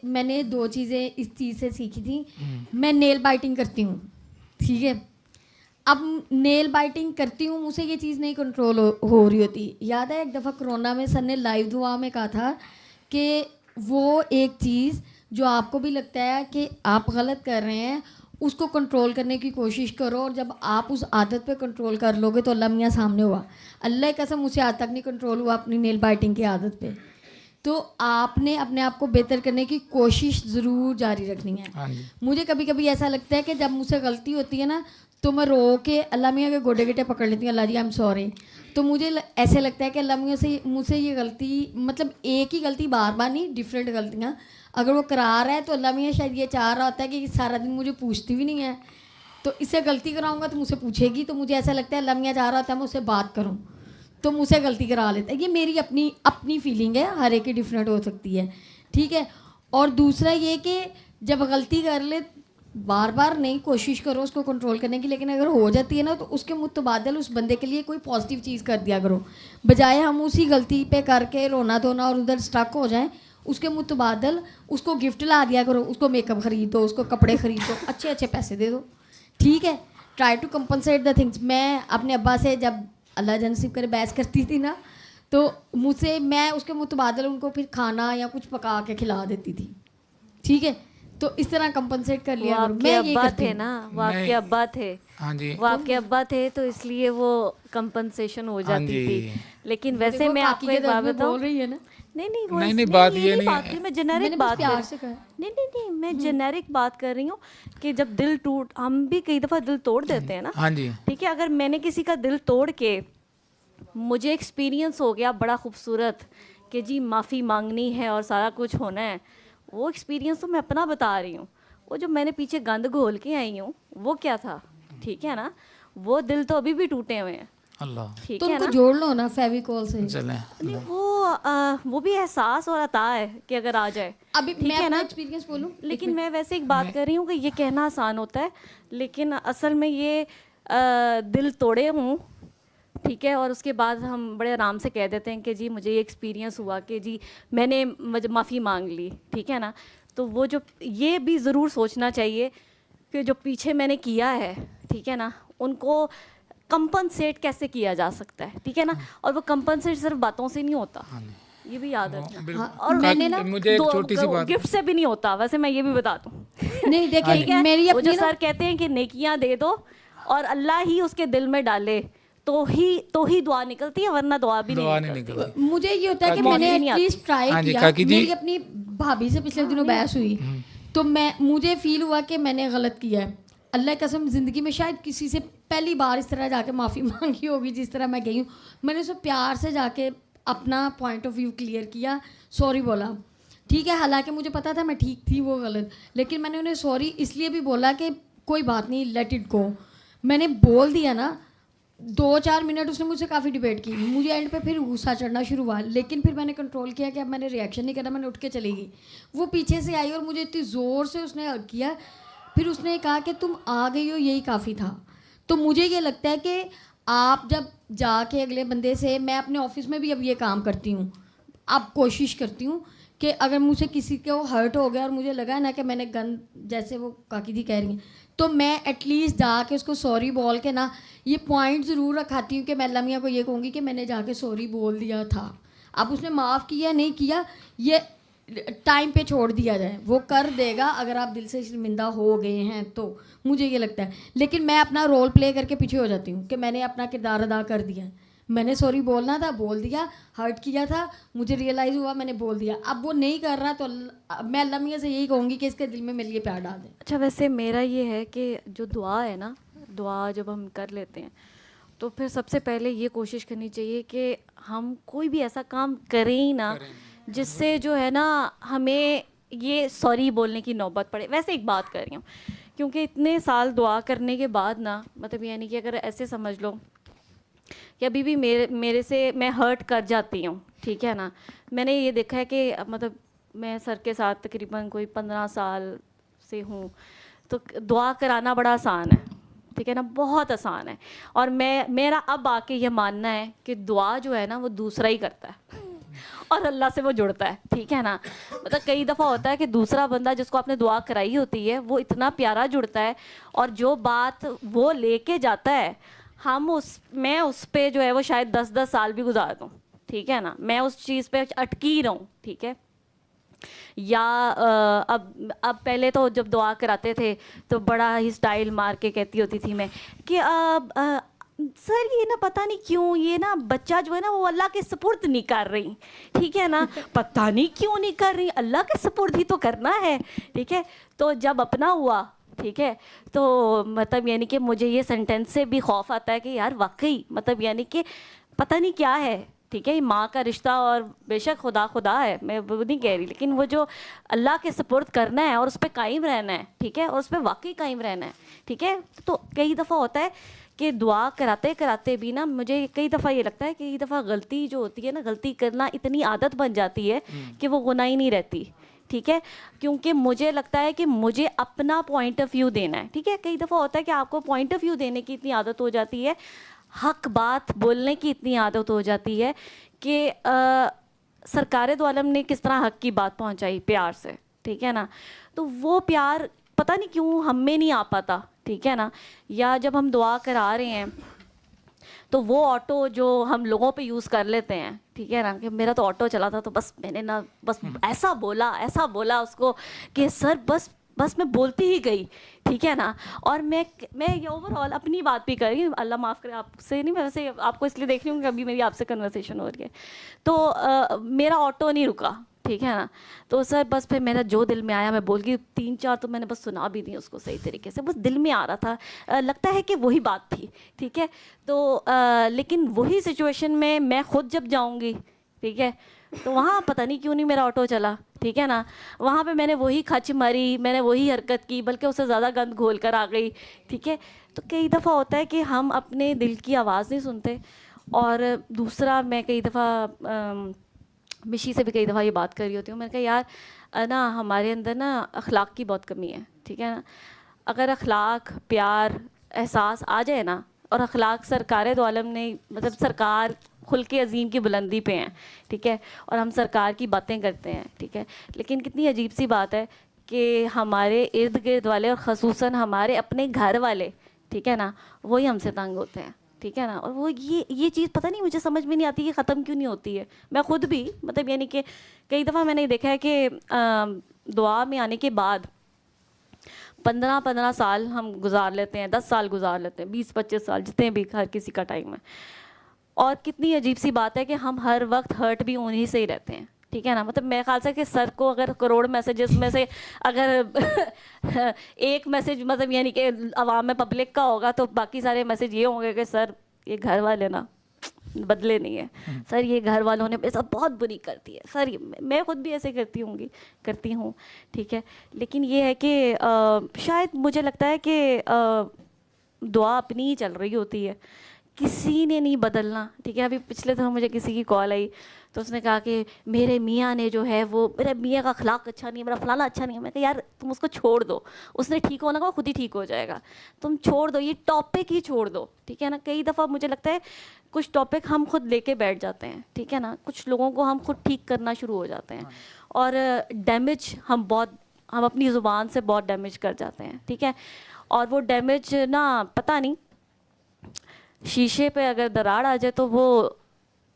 मैंने 2 चीज़ें इस चीज़ से सीखी थी। मैं नेल बाइटिंग करती हूँ। ठीक है। अब नेल बाइटिंग करती हूँ, मुझसे ये चीज़ नहीं कंट्रोल हो रही होती। याद है एक दफ़ा कोरोना में सर ने लाइव दुआ में कहा था कि वो एक चीज़ जो आपको भी लगता है कि आप गलत कर रहे हैं, उसको कंट्रोल करने की कोशिश करो, और जब आप उस आदत पे कंट्रोल कर लोगे तो अल्लाह मियाँ सामने हुआ। अल्लाह की कसम मुझसे आज तक नहीं कंट्रोल हुआ अपनी नेल बाइटिंग की आदत पे। तो आपने अपने आप को बेहतर करने की कोशिश ज़रूर जारी रखनी है। हाँ जी। मुझे कभी कभी ऐसा लगता है कि जब मुझसे गलती होती है ना तो मैं रो के अल्लाह मियाँ के गोडे गिटे पकड़ लेती हूँ, अल्लाह जी आई एम सॉरी। तो मुझे ऐसे लगता है कि अल्लाह मियाँ से मुझसे ये गलती, मतलब एक ही गलती बार बार नहीं, डिफरेंट गलतियाँ अगर वो करा रहा है तो अल्लाह मियाँ शायद ये चाह रहा होता है कि सारा दिन मुझे पूछती भी नहीं है, तो तो इससे गलती कराऊंगा तो मुझसे पूछेगी, तो मुझे ऐसा लगता है लम्या जा रहा था मैं उससे बात करूं तो मुझसे गलती करा लेता है। ये मेरी अपनी अपनी फीलिंग है, हर एक की डिफरेंट हो सकती है, ठीक है। और दूसरा ये कि जब गलती कर ले बार बार नहीं, कोशिश करो उसको कंट्रोल करने की, लेकिन अगर हो जाती है ना तो उसके मुतबादल उस बंदे के लिए कोई पॉजिटिव चीज़ कर दिया करो, बजाय हम उसी गलती पे करके रोना धोना और उधर स्टक हो जाएं। उसके मुतबादल उसको गिफ्ट ला दिया करो, उसको मेकअप खरीद दो, उसको कपड़े खरीद दो, अच्छे अच्छे पैसे दे दो, ठीक है। Try to compensate the things. मैं अपने अब्बा से जब अल्लाह जनसीब करे बहस करती थी ना, तो मुझसे मैं उसके मुतबादल उनको फिर खाना या कुछ पका के खिला देती थी, ठीक है। तो इस तरह कंपनसेट कर वो लिया करो। आपके मैं ये अब्बा करती थे हूँ। ना, वो आपके नहीं। अब्बा थे, हाँ जी, वो आपके अब्बा थे, तो इसलिए वो कंपनसेशन हो हाँ जाती जी। थी। लेकिन वैसे देखो, मैं काकी आपको के एक बात दर्द में बताऊं, बोल रही है ना, नहीं नहीं वो नहीं, इस- नहीं, बात ये नहीं नहीं बात है। करी, मैं मैंने जेनेरिक बस बात प्यार कर से कहा। नहीं नहीं नहीं मैं जेनेरिक बात कर रही हूँ कि जब दिल टूट, हम भी कई दफ़ा दिल तोड़ देते हैं ना, हाँ जी, ठीक है। अगर मैंने किसी का दिल तोड़ के, मुझे एक्सपीरियंस हो गया बड़ा खूबसूरत कि जी माफ़ी मांगनी है और सारा कुछ होना है, वो एक्सपीरियंस तो मैं अपना बता रही हूँ। वो जो मैंने पीछे गंद घोल के आई हूँ वो क्या था, ठीक है ना, वो दिल तो अभी भी टूटे हुए हैं, अल्लाह ठीक तो है उनको ना। जोड़ लो ना फेविकॉल से। चले। नहीं वो भी एहसास और अता है कि अगर आ जाए, अभी ठीक मैं है अपना ना। एक्सपीरियंस बोलूं, लेकिन मैं वैसे एक बात कर रही हूँ कि ये कहना आसान होता है, लेकिन असल में ये दिल तोड़े हूँ, ठीक है, और उसके बाद हम बड़े आराम से कह देते हैं कि जी मुझे ये एक्सपीरियंस हुआ कि जी मैंने माफ़ी मांग ली, ठीक है ना। तो वो जो ये भी ज़रूर सोचना चाहिए कि जो पीछे मैंने किया है, ठीक है ना, उनको कंपनसेट कैसे किया जा सकता है, ठीक है ना। और वो कंपनसेट सिर्फ बातों से नहीं होता, ये भी याद रखना। बिल्कुल। और मैंने ना मुझे एक छोटी सी बात, गिफ्ट से भी नहीं होता, वैसे मैं ये भी बता दूं, नहीं ठीक देखिए है। मेरी वो जो अपनी ना सर कहते हैं कि नेकियां दे दो और अल्लाह ही उसके दिल में डाले तो ही दुआ निकलती है, वरना दुआ भी दुआ नहीं नहीं निकलती। निकलती। मुझे ये होता है कि काकी मैंने जी नहीं आती। एटलीस्ट ट्राई हाँ जी, किया। काकी जी। मेरी अपनी भाभी से पिछले दिनों बहस हुई, तो मुझे फील हुआ कि मैंने गलत किया है। अल्लाह की कसम ज़िंदगी में शायद किसी से पहली बार इस तरह जाके माफ़ी मांगी होगी जिस तरह मैं गई हूँ। मैंने उसे प्यार से जाके अपना पॉइंट ऑफ व्यू क्लियर किया, सॉरी बोला, ठीक है। हालांकि मुझे पता था मैं ठीक थी, वो गलत, लेकिन मैंने उन्हें सॉरी इसलिए भी बोला कि कोई बात नहीं, लेट इट गो। मैंने बोल दिया ना, 2-4 मिनट उसने मुझसे काफ़ी डिबेट की, मुझे एंड पे फिर गुस्सा चढ़ना शुरू हुआ, लेकिन फिर मैंने कंट्रोल किया कि अब मैंने रिएक्शन नहीं करना, मैंने उठ के चली गई। वो पीछे से आई और मुझे इतनी ज़ोर से उसने हग किया, फिर उसने कहा कि तुम आ गई हो यही काफ़ी था। तो मुझे ये लगता है कि आप जब जाके अगले बंदे से, मैं अपने ऑफिस में भी अब ये काम करती हूँ, अब कोशिश करती हूँ कि अगर मुझे किसी को हर्ट हो गया और मुझे लगा ना कि मैंने गंद, जैसे वो काकी जी कह रही हैं, तो मैं एटलीस्ट जाके उसको सॉरी बोल के ना ये पॉइंट ज़रूर रखाती हूँ कि मैं लमिया को ये कहूँगी कि मैंने जाके सॉरी बोल दिया था। अब उसने माफ़ किया नहीं किया ये टाइम पे छोड़ दिया जाए, वो कर देगा अगर आप दिल से शर्मिंदा हो गए हैं तो, मुझे ये लगता है। लेकिन मैं अपना रोल प्ले करके पीछे हो जाती हूँ कि मैंने अपना किरदार अदा कर दिया, मैंने सॉरी बोलना था बोल दिया, हर्ट किया था, मुझे रियलाइज़ हुआ, मैंने बोल दिया। अब वो नहीं कर रहा तो मैं अल्लाह मियाँ से यही कहूँगी कि इसके दिल में मेरे लिए प्यार डाल दें। अच्छा, वैसे मेरा ये है कि जो दुआ है ना, दुआ जब हम कर लेते हैं तो फिर सबसे पहले ये कोशिश करनी चाहिए कि हम कोई भी ऐसा काम करें ही ना जिससे जो है ना हमें ये सॉरी बोलने की नौबत पड़े। वैसे एक बात कर रही हूँ, क्योंकि इतने साल दुआ करने के बाद ना, मतलब यानी कि अगर ऐसे समझ लो कि अभी भी मेरे से मैं हर्ट कर जाती हूँ, ठीक है ना। मैंने ये देखा है कि मतलब मैं सर के साथ तकरीबन कोई 15 साल से हूँ, तो दुआ कराना बड़ा आसान है, ठीक है ना, बहुत आसान है। और मेरा अब आके ये मानना है कि दुआ जो है ना वो दूसरा ही करता है और अल्लाह से वो जुड़ता है, ठीक है ना। मतलब कई दफ़ा होता है कि दूसरा बंदा जिसको आपने दुआ कराई होती है वो इतना प्यारा जुड़ता है, और जो बात वो लेके जाता है मैं उस पे जो है वो शायद 10-10 साल भी गुजार दूँ, ठीक है ना, मैं उस चीज़ पे अटकी ही रहूँ, ठीक है। या अब पहले तो जब दुआ कराते थे तो बड़ा ही स्टाइल मार के कहती होती थी मैं कि सर ये ना पता नहीं क्यों ये ना बच्चा जो है ना वो अल्लाह के सुपुर्द नहीं कर रही, ठीक है ना, पता नहीं क्यों नहीं कर रही, अल्लाह के सुपुर्द ही तो करना है, ठीक है। तो जब अपना हुआ, ठीक है, तो मतलब यानी कि मुझे ये सेंटेंस से भी खौफ आता है कि यार वाकई मतलब यानी कि पता नहीं क्या है, ठीक है, ये माँ का रिश्ता और बेशक खुदा खुदा है, मैं वो नहीं कह रही, लेकिन वो जो अल्लाह के सपुर्द करना है और उस पर कायम रहना है, ठीक है, और उस पर वाकई कायम रहना है, ठीक है। तो कई दफ़ा होता है कि दुआ कराते कराते भी ना मुझे कई दफ़ा ये लगता है कि कई दफ़ा गलती जो होती है ना, गलती करना इतनी आदत बन जाती है कि वो गुनाह ही नहीं रहती, ठीक है, क्योंकि मुझे लगता है कि मुझे अपना पॉइंट ऑफ व्यू देना है, ठीक है। कई दफ़ा होता है कि आपको पॉइंट ऑफ व्यू देने की इतनी आदत हो जाती है, हक बात बोलने की इतनी आदत हो जाती है कि सरकार दो आलम ने किस तरह हक की बात पहुंचाई प्यार से, ठीक है ना, तो वो प्यार पता नहीं क्यों हम में नहीं आ पाता, ठीक है ना। या जब हम दुआ करा रहे हैं तो वो ऑटो जो हम लोगों पे यूज़ कर लेते हैं, ठीक है ना, कि मेरा तो ऑटो चला था तो बस मैंने ना बस ऐसा बोला उसको कि सर बस मैं बोलती ही गई, ठीक है ना। और मैं ये ओवरऑल अपनी बात भी कर रही हूँ, अल्लाह माफ़ करे, आपसे नहीं, मैं वैसे आपको इसलिए देख रही हूँ कि अभी मेरी आपसे कन्वर्सेशन हो रही है, तो मेरा ऑटो नहीं रुका, ठीक है ना। तो सर बस फिर मेरा जो दिल में आया मैं बोल गई, 3-4 तो मैंने बस सुना भी दी उसको सही तरीके से, बस दिल में आ रहा था, लगता है कि वही बात थी, ठीक है। तो लेकिन वही सिचुएशन में मैं खुद जब जाऊंगी, ठीक है, तो वहाँ पता नहीं क्यों नहीं मेरा ऑटो चला, ठीक है ना। वहाँ पे मैंने वही खच मारी, मैंने वही हरकत की, बल्कि उससे ज़्यादा गंद घोल कर आ गई, ठीक है। तो कई दफ़ा होता है कि हम अपने दिल की आवाज़ नहीं सुनते। और दूसरा, मैं कई दफ़ा मिशी से भी कई दफ़ा ये बात कर रही होती हूँ, मैंने कहा यार ना हमारे अंदर ना अखलाक की बहुत कमी है, ठीक है ना। अगर अखलाक, प्यार, एहसास आ जाए ना, और अखलाक सरकार दो आलम ने, मतलब सरकार खुल्क अज़ीम की बुलंदी पे हैं, ठीक है, और हम सरकार की बातें करते हैं, ठीक है, लेकिन कितनी अजीब सी बात है कि हमारे इर्द गिर्द वाले और ख़ुसूसन हमारे अपने घर वाले, ठीक है ना, वही हमसे तंग होते हैं, ठीक है ना। और वो ये चीज़ पता नहीं मुझे समझ में नहीं आती कि ख़त्म क्यों नहीं होती है। मैं ख़ुद भी, मतलब यानी कि कई दफ़ा मैंने देखा है कि दुआ में आने के बाद 15-15 साल हम गुजार लेते हैं, 10 साल गुजार लेते हैं, 20-25 साल, जितने भी हर किसी का टाइम है। और कितनी अजीब सी बात है कि हम हर वक्त हर्ट भी उन्हीं से ही रहते हैं, ठीक है ना। मतलब मेरे ख्याल से कि सर को अगर करोड़ मैसेजेस में से अगर एक मैसेज मतलब यानी कि अवाम में पब्लिक का होगा, तो बाकी सारे मैसेज ये होंगे कि सर ये घर वाले ना बदले नहीं है, सर ये घर वालों ने मेरे साथ बहुत बुरी करती है, सर मैं खुद भी ऐसे करती हूँ, ठीक है। लेकिन ये है कि शायद मुझे लगता है कि दुआ अपनी ही चल रही होती है, किसी ने नहीं बदलना, ठीक है। अभी पिछले दिनों मुझे किसी की कॉल आई तो उसने कहा कि मेरे मियाँ ने जो है वो, मेरे मियाँ का अखलाक अच्छा नहीं है, मेरा फलाना अच्छा नहीं है। मैं कहा यार तुम उसको छोड़ दो, उसने ठीक होना का खुद ही ठीक हो जाएगा, तुम छोड़ दो, ये टॉपिक ही छोड़ दो, ठीक है ना। कई दफ़ा मुझे लगता है कुछ टॉपिक हम खुद लेके बैठ जाते हैं, ठीक है ना, कुछ लोगों को हम खुद ठीक करना शुरू हो जाते हैं, और डैमेज हम अपनी ज़ुबान से बहुत डैमेज कर जाते हैं, ठीक है। और वो डैमेज ना, पता नहीं, शीशे पे अगर दरार आ जाए तो वो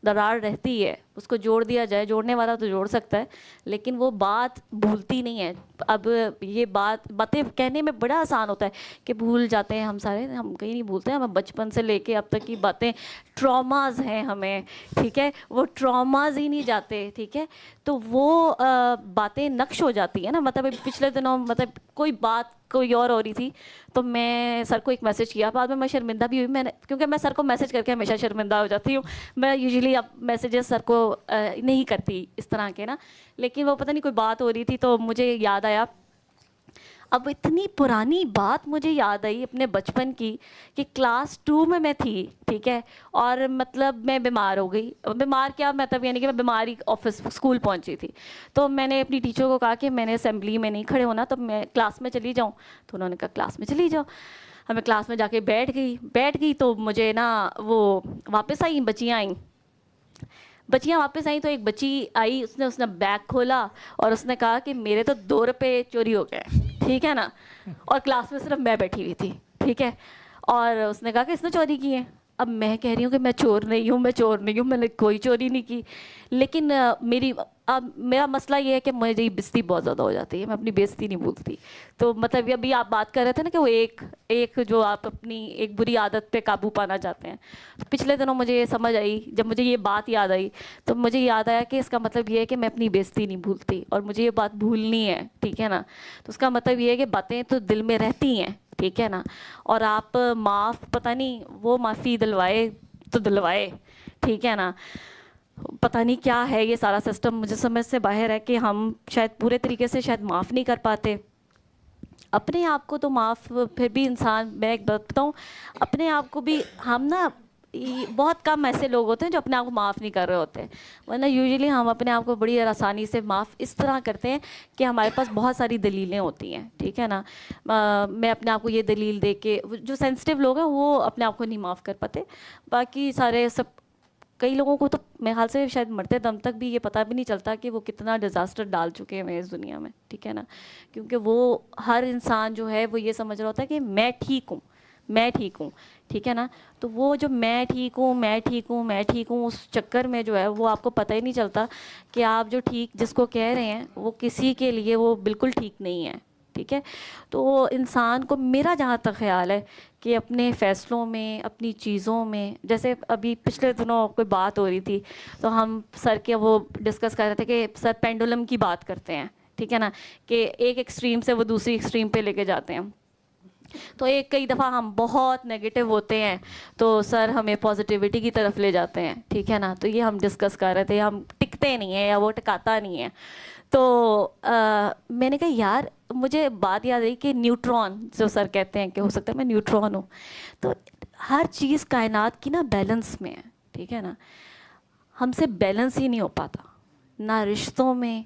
दरार रहती है, उसको जोड़ दिया जाए, जोड़ने वाला तो जोड़ सकता है, लेकिन वो बात भूलती नहीं है। अब ये बातें कहने में बड़ा आसान होता है कि भूल जाते हैं हम सारे, हम कहीं नहीं भूलते हैं, हम बचपन से लेके अब तक की बातें, ट्रॉमाज हैं हमें, ठीक है, वो ट्रॉमाज ही नहीं जाते, ठीक है। तो वो बातें नक्श हो जाती है ना। मतलब पिछले दिनों मतलब कोई और हो रही थी, तो मैं सर को एक मैसेज किया, बाद में मैं शर्मिंदा भी हुई, मैंने, क्योंकि मैं सर को मैसेज करके हमेशा शर्मिंदा हो जाती हूँ। मैं यूजुअली अब मैसेजेस सर को नहीं करती इस तरह के ना, लेकिन वो पता नहीं कोई बात हो रही थी तो मुझे याद आया। अब इतनी पुरानी बात मुझे याद आई अपने बचपन की कि क्लास 2 में मैं थी, ठीक है, और मतलब मैं बीमार हो गई। बीमार क्या, मतलब यानी कि मैं बीमारी ऑफिस स्कूल पहुंची थी, तो मैंने अपनी टीचर को कहा कि मैंने असेंबली में नहीं खड़े होना, तो मैं क्लास में चली जाऊं। तो उन्होंने कहा क्लास में चली जाओ। अब मैं क्लास में जाके बैठ गई तो मुझे ना वो वापस आई, बच्चियाँ वापस आई, तो एक बच्ची आई, उसने बैग खोला और उसने कहा कि मेरे तो 2 रुपये चोरी हो गए, ठीक है ना, और क्लास में सिर्फ मैं बैठी हुई थी, ठीक है। और उसने कहा कि इसने चोरी की है। अब मैं कह रही हूँ कि मैं चोर नहीं हूँ, मैंने कोई चोरी नहीं की। लेकिन मेरा मसला ये है कि मुझे बेइज्जती बहुत ज़्यादा हो जाती है, मैं अपनी बेइज्जती नहीं भूलती। तो मतलब अभी आप बात कर रहे थे ना कि वो एक जो आप अपनी एक बुरी आदत पे काबू पाना चाहते हैं, तो पिछले दिनों मुझे ये समझ आई, जब मुझे ये बात याद आई तो मुझे याद आया कि इसका मतलब ये है कि मैं अपनी बेइज्जती नहीं भूलती, और मुझे ये बात भूलनी है, ठीक है ना। तो उसका मतलब ये है कि बातें तो दिल में रहती हैं, ठीक है ना, और आप माफ़, पता नहीं वो माफ़ी दिलवाए तो दिलवाए, ठीक है ना। पता नहीं क्या है ये सारा सिस्टम, मुझे समझ से बाहर है कि हम शायद पूरे तरीके से शायद माफ़ नहीं कर पाते अपने आप को। तो माफ़ फिर भी इंसान, मैं एक बात बताऊँ, अपने आप को भी हम ना बहुत कम ऐसे लोग होते हैं जो अपने आप को माफ़ नहीं कर रहे होते हैं, वरना यूजुअली हम अपने आप को बड़ी आसानी से माफ़ इस तरह करते हैं कि हमारे पास बहुत सारी दलीलें होती हैं, ठीक है ना। मैं अपने आप को ये दलील दे के, जो सेंसिटिव लोग हैं वो अपने आप को नहीं माफ़ कर पाते, बाकी सारे सब, कई लोगों को तो मेरे ख्याल से शायद मरते दम तक भी ये पता भी नहीं चलता कि वो कितना डिज़ास्टर डाल चुके हैं इस दुनिया में, ठीक है ना। क्योंकि वो हर इंसान जो है वो ये समझ रहा होता है कि मैं ठीक हूँ, मैं ठीक हूँ, ठीक है ना। तो वो जो मैं ठीक हूँ, मैं ठीक हूँ, मैं ठीक हूँ, उस चक्कर में जो है वो आपको पता ही नहीं चलता कि आप जो ठीक जिसको कह रहे हैं वो किसी के लिए वो बिल्कुल ठीक नहीं है, ठीक है। तो इंसान को, मेरा जहाँ तक ख्याल है कि अपने फ़ैसलों में, अपनी चीज़ों में, जैसे अभी पिछले दिनों कोई बात हो रही थी तो हम सर के वो डिस्कस कर रहे थे कि सर पेंडुलम की बात करते हैं, ठीक है ना, कि एक एक्सट्रीम से वो दूसरी एक्सट्रीम पे लेके जाते हैं। तो एक कई दफ़ा हम बहुत नेगेटिव होते हैं तो सर हमें पॉजिटिविटी की तरफ ले जाते हैं, ठीक है ना। तो ये हम डिस्कस कर रहे थे, हम टिकते नहीं हैं या वो टिकाता नहीं है। तो मैंने कहा यार, मुझे बात याद आई कि न्यूट्रॉन जो सर कहते हैं कि हो सकता है मैं न्यूट्रॉन हूँ। तो हर चीज़ कायनात की ना बैलेंस में है, ठीक है ना। हमसे बैलेंस ही नहीं हो पाता, ना रिश्तों में,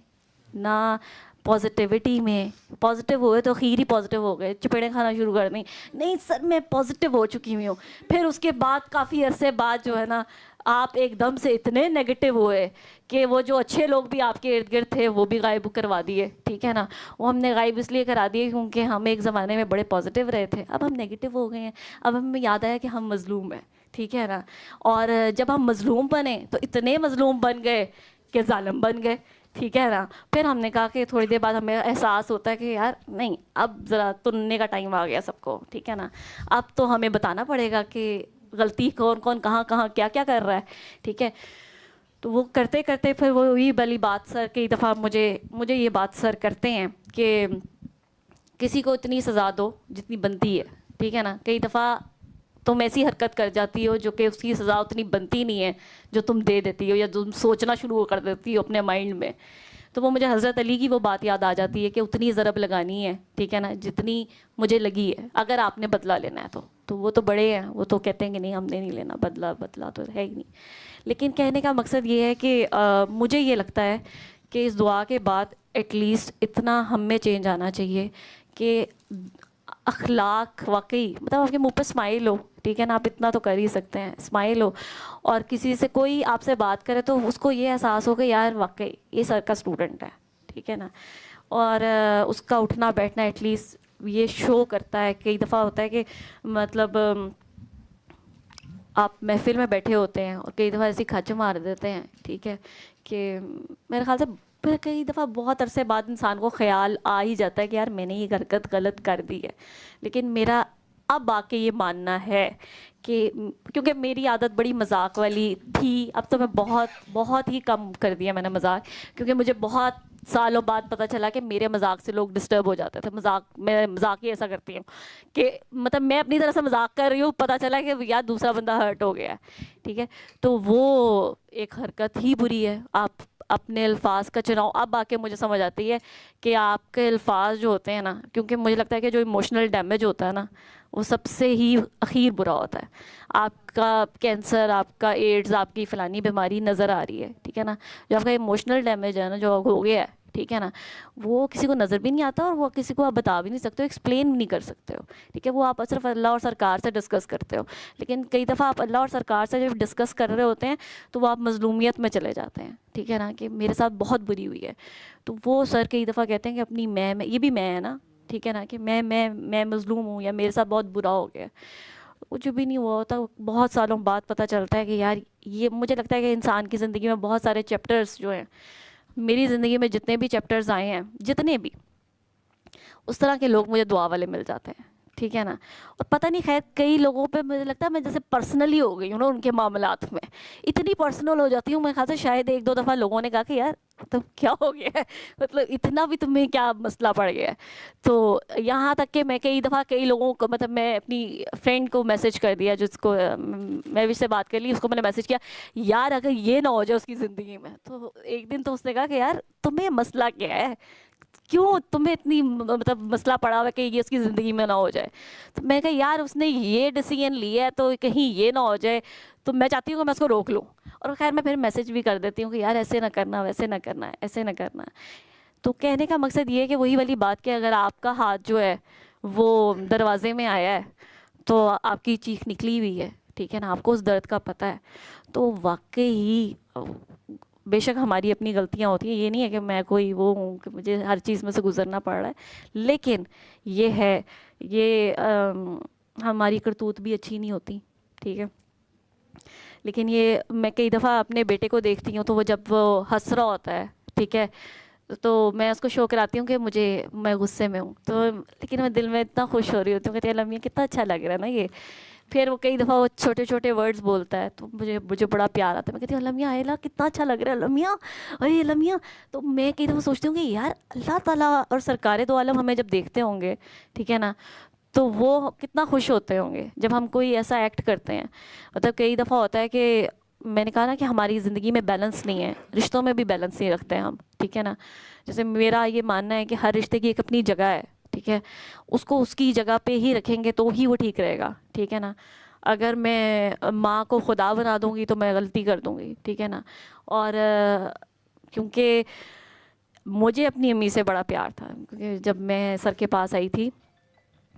ना पॉजिटिविटी में। पॉजिटिव हुए तो खीर ही पॉजिटिव हो गए, चपेड़े खाना शुरू कर दी, नहीं सर मैं पॉजिटिव हो चुकी हुई हूँ। फिर उसके बाद काफ़ी अरसे बाद जो है ना, आप एकदम से इतने नेगेटिव हुए कि वो जो अच्छे लोग भी आपके इर्द गिर्द थे वो भी गायब करवा दिए, ठीक है ना। वो हमने गायब इसलिए करा दिए क्योंकि हम एक ज़माने में बड़े पॉजिटिव रहे थे, अब हम नेगेटिव हो गए हैं। अब हमें याद आया कि हम मज़लूम हैं, ठीक है ना। और जब हम मज़लूम बने तो इतने मज़लूम बन गए कि ज़ालिम बन गए, ठीक है ना। फिर हमने कहा कि थोड़ी देर बाद हमें एहसास होता है कि यार नहीं, अब ज़रा तुनने का टाइम आ गया सबको, ठीक है ना। अब तो हमें बताना पड़ेगा कि गलती कौन कौन कहाँ कहाँ क्या क्या कर रहा है, ठीक है। तो वो करते करते फिर वो वही वाली बात सर कई दफ़ा मुझे ये बात सर करते हैं कि किसी को इतनी सज़ा दो जितनी बनती है, ठीक है ना। कई दफ़ा तुम ऐसी हरकत कर जाती हो जो कि उसकी सज़ा उतनी बनती नहीं है जो तुम दे देती हो या तुम सोचना शुरू कर देती हो अपने माइंड में। तो वो मुझे हज़रत अली की वो बात याद आ जाती है कि उतनी ज़रब लगानी है, ठीक है ना, जितनी मुझे लगी है, अगर आपने बदला लेना है तो वो तो बड़े हैं, वो तो कहते हैं कि नहीं हमने नहीं लेना बदला, बदला तो है ही नहीं। लेकिन कहने का मकसद ये है कि मुझे ये लगता है कि इस दुआ के बाद एटलीस्ट इतना हम में चेंज आना चाहिए कि अखलाक वाकई, मतलब आपके मुंह पे स्माइल हो, ठीक है ना, आप इतना तो कर ही सकते हैं, स्माइल हो। और किसी से कोई आपसे बात करे तो उसको ये एहसास हो कि यार वाकई ये सर का स्टूडेंट है, ठीक है ना। और उसका उठना बैठना एटलीस्ट ये शो करता है। कई दफ़ा होता है कि मतलब आप महफिल में बैठे होते हैं और कई दफ़ा ऐसी खच मार देते हैं, ठीक है, कि मेरे ख्याल से फिर कई दफ़ा बहुत अरसे बाद इंसान को ख्याल आ ही जाता है कि यार मैंने ये हरकत गलत कर दी है। लेकिन मेरा अब आके ये मानना है कि क्योंकि मेरी आदत बड़ी मजाक वाली थी, अब तो मैं बहुत ही कम कर दिया मैंने मजाक, क्योंकि मुझे बहुत सालों बाद पता चला कि मेरे मजाक से लोग डिस्टर्ब हो जाते थे। मैं मजाक ही ऐसा करती हूँ कि मतलब मैं अपनी तरह से मजाक कर रही हूँ, पता चला कि यार दूसरा बंदा हर्ट हो गया है, ठीक है। तो वो एक हरकत ही बुरी है। आप अपने अल्फाज का चुनाव, अब आके मुझे समझ आती है कि आपके अल्फाज जो होते हैं ना, क्योंकि मुझे लगता है कि जो इमोशनल डैमेज होता है ना वो सबसे ही अखीर बुरा होता है। आपका कैंसर, आपका एड्स, आपकी फ़लानी बीमारी नज़र आ रही है, ठीक है ना, जो आपका इमोशनल डैमेज है ना जो हो गया है, ठीक है ना, वो किसी को नज़र भी नहीं आता और वो किसी को आप बता भी नहीं सकते हो, एक्सप्लेन भी नहीं कर सकते हो, ठीक है। वो आप सिर्फ अल्लाह और सरकार से डिस्कस करते हो। लेकिन कई दफ़ा आप अल्लाह और सरकार से जब डिस्कस कर रहे होते हैं तो वो आप मज़लूमियत में चले जाते हैं, ठीक है ना, कि मेरे साथ बहुत बुरी हुई है। तो वो सर कई दफ़ा कहते हैं कि अपनी मैं ये भी मैं है ना, ठीक है ना, कि मैं मज़लूम हूँ या मेरे साथ बहुत बुरा हो गया। कुछ भी नहीं हुआ होता, बहुत सालों बाद पता चलता है कि यार ये, मुझे लगता है कि इंसान की ज़िंदगी में बहुत सारे चैप्टर्स जो हैं, मेरी ज़िंदगी में जितने भी चैप्टर्स आए हैं, जितने भी, उस तरह के लोग मुझे दुआ वाले मिल जाते हैं, ठीक है ना। और पता नहीं खैर कई लोगों पे मुझे लगता है मैं जैसे पर्सनली हो गई हूँ ना उनके मामलात में, इतनी पर्सनल हो जाती हूँ। मैं ख्याल से शायद एक दो दफ़ा लोगों ने कहा कि यार तो क्या हो गया है, मतलब इतना भी तुम्हें क्या मसला पड़ गया है। तो यहाँ तक कि मैं कई दफ़ा कई लोगों को, मतलब मैं अपनी फ्रेंड को मैसेज कर दिया जिसको मैं उससे बात कर ली, उसको मैंने मैसेज किया यार अगर ये ना हो जाए उसकी ज़िंदगी में। तो एक दिन तो उसने कहा कि यार तुम्हें मसला क्या है, क्यों तुम्हें इतनी मतलब मसला पड़ा हुआ है कि ये उसकी ज़िंदगी में ना हो जाए। तो मैं कहा यार उसने ये डिसीजन लिया है तो कहीं ये ना हो जाए, तो मैं चाहती हूँ कि मैं उसको रोक लूँ। और खैर मैं फिर मैसेज भी कर देती हूँ कि यार ऐसे ना करना, वैसे ना करना, ऐसे ना करना। तो कहने का मकसद ये है कि वही वाली बात कि अगर आपका हाथ जो है वो दरवाजे में आया है तो आपकी चीख निकली हुई है, ठीक है ना, आपको उस दर्द का पता है, तो वाकई बेशक हमारी अपनी गलतियां होती हैं, ये नहीं है कि मैं कोई वो हूँ कि मुझे हर चीज़ में से गुजरना पड़ रहा है, लेकिन ये है ये हमारी करतूत भी अच्छी नहीं होती, ठीक है। लेकिन ये मैं कई दफ़ा अपने बेटे को देखती हूँ तो वो जब वो हंस रहा होता है, ठीक है, तो मैं उसको शो कराती हूँ कि मैं गुस्से में हूँ, तो लेकिन मैं दिल में इतना खुश हो रही होती हूँ कि लम्या कितना अच्छा लग रहा है ना ये। फिर वो कई दफ़ा वो छोटे छोटे वर्ड्स बोलता है तो मुझे मुझे बड़ा प्यार आता है। मैं कहती हूँ लम्या आयला कितना अच्छा लग रहा है लम्या, अरे लम्या। तो मैं कई दफ़ा सोचती हूँ कि यार अल्लाह ताला और सरकारे दो आलम हमें जब देखते होंगे, ठीक है ना, तो वो कितना खुश होते होंगे जब हम कोई ऐसा एक्ट करते हैं। मतलब कई दफ़ा होता है कि मैंने कहा ना कि हमारी ज़िंदगी में बैलेंस नहीं है, रिश्तों में भी बैलेंस नहीं रखते हैं हम, ठीक है ना। जैसे मेरा ये मानना है कि हर रिश्ते की एक अपनी जगह है, ठीक है, उसको उसकी जगह पे ही रखेंगे तो ही वो ठीक रहेगा, ठीक है ना। अगर मैं माँ को खुदा बना दूंगी तो मैं गलती कर दूंगी, ठीक है ना। और क्योंकि मुझे अपनी अम्मी से बड़ा प्यार था, क्योंकि जब मैं सर के पास आई थी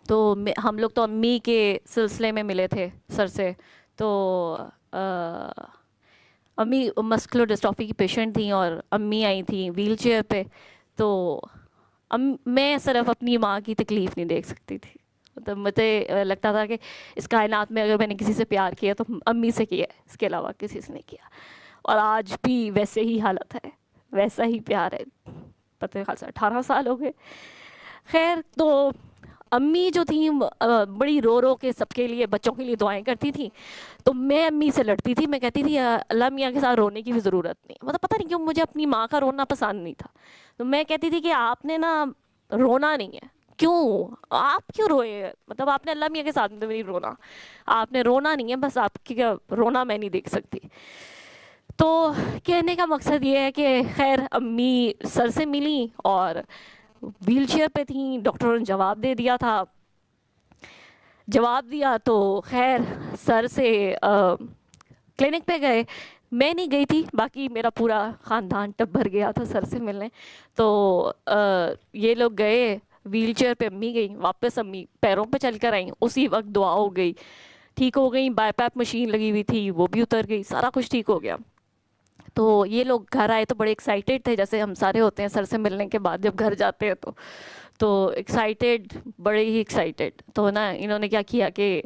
तो हम लोग तो अम्मी के सिलसिले में मिले थे सर से। तो अम्मी मस्कुलर डिस्ट्रॉफी की पेशेंट थी और अम्मी आई थी व्हील चेयर पे। तो मैं सिर्फ अपनी माँ की तकलीफ़ नहीं देख सकती थी, मतलब मुझे लगता था कि इस कायनात में अगर मैंने किसी से प्यार किया तो अम्मी से किया है, इसके अलावा किसी से नहीं किया। और आज भी वैसे ही हालत है, वैसा ही प्यार है। पता खासा 18 साल हो गए। खैर तो अम्मी जो थी बड़ी रो रो के सबके लिए, बच्चों के लिए दुआएं करती थी। तो मैं अम्मी से लड़ती थी, मैं कहती थी अल्लाह मियाँ के साथ रोने की भी ज़रूरत नहीं, मतलब पता नहीं क्यों मुझे अपनी माँ का रोना पसंद नहीं था। तो मैं कहती थी कि आपने ना रोना नहीं है, क्यों आप क्यों रोए, मतलब आपने अल्लाह मियाँ के साथ में नहीं रोना, आपने रोना नहीं है, बस आपकी क्या रोना मैं नहीं देख सकती। तो कहने का मकसद ये है कि खैर अम्मी सर से मिली और व्हील चेयर पे थी, डॉक्टरों ने जवाब दे दिया था, जवाब दिया तो खैर सर से क्लिनिक पे गए। मैं नहीं गई थी, बाकी मेरा पूरा ख़ानदान टब्बर गया था सर से मिलने। तो ये लोग गए, व्हील चेयर पे अम्मी गई, वापस अम्मी पैरों पे चल कर आई, उसी वक्त दुआ हो गई, ठीक हो गई। बाईपैप मशीन लगी हुई थी वो भी उतर गई, सारा कुछ ठीक हो गया। तो ये लोग घर आए तो बड़े एक्साइटेड थे, जैसे हम सारे होते हैं सर से मिलने के बाद जब घर जाते हैं तो एक्साइटेड, बड़े ही एक्साइटेड। तो ना इन्होंने क्या किया कि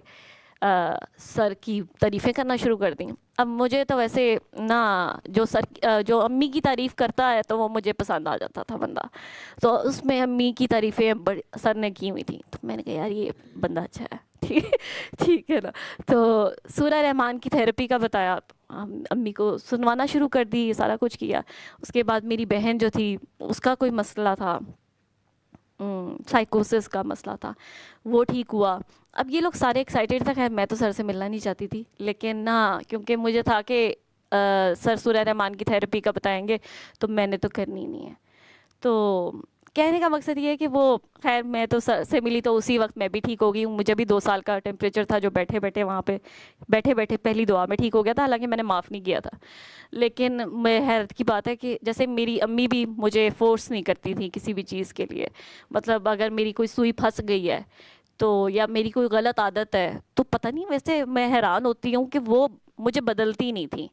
सर की तारीफ़ें करना शुरू कर दी। अब मुझे तो वैसे ना जो अम्मी की तारीफ़ करता है तो वो मुझे पसंद आ जाता था बंदा, तो उसमें अम्मी की तारीफ़ें बड़ी सर ने की हुई थी। तो मैंने कहा यार ये बंदा अच्छा है, ठीक है ना। तो सूरह रहमान की थेरेपी का बताया, अम्मी को सुनवाना शुरू कर दी, सारा कुछ किया। उसके बाद मेरी बहन जो थी उसका कोई मसला था, साइकोसिस का मसला था, वो ठीक हुआ। अब ये लोग सारे एक्साइटेड थे। खैर मैं तो सर से मिलना नहीं चाहती थी, लेकिन ना क्योंकि मुझे था कि सर सूरह रहमान की थेरेपी का बताएंगे तो मैंने तो करनी नहीं है। तो कहने का मकसद ये है कि वो खैर मैं तो सर से मिली तो उसी वक्त मैं भी ठीक हो गई हूँ। मुझे भी 2 साल का टेम्परेचर था जो बैठे बैठे वहाँ पे बैठे बैठे पहली दुआ में ठीक हो गया था, हालांकि मैंने माफ़ नहीं किया था। लेकिन मैं हैरत की बात है कि जैसे मेरी अम्मी भी मुझे फोर्स नहीं करती थी किसी भी चीज़ के लिए, मतलब अगर मेरी कोई सुई फंस गई है तो या मेरी कोई गलत आदत है तो पता नहीं, वैसे मैं हैरान होती हूँ कि वो मुझे बदलती नहीं थी,